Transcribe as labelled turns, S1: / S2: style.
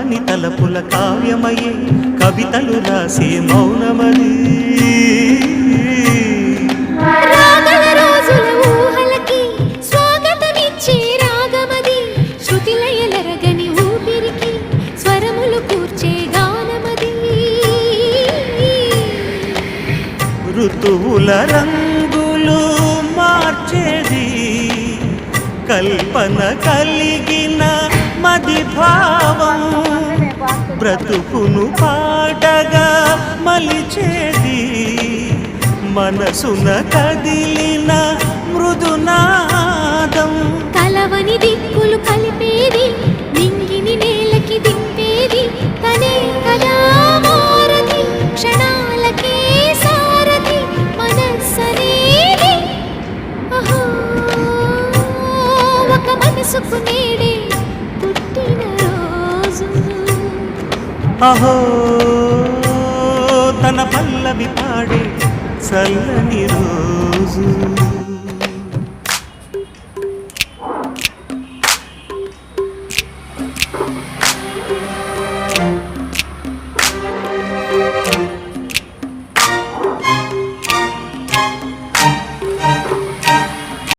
S1: కమ్మని తలపుల కావ్యమయే కవితలు రాసే మౌనమది ఋతువుల రంగులు మార్చేది కల్పన కలిగిన మది భావం బ్రతుకును పాటగా మలిచేది మనసున కదిలిన మృదునాదం
S2: కలవని దిక్కులు కలిపేది నింగిని నేలకి దింపేది తనే కదా మారది క్షణాలకే సారథి మనస్సనేది అహో ఒక మనసుకు నేడే పుట్టిన రోజు
S1: అహో తన పల్లవి పాడే చల్లని రోజు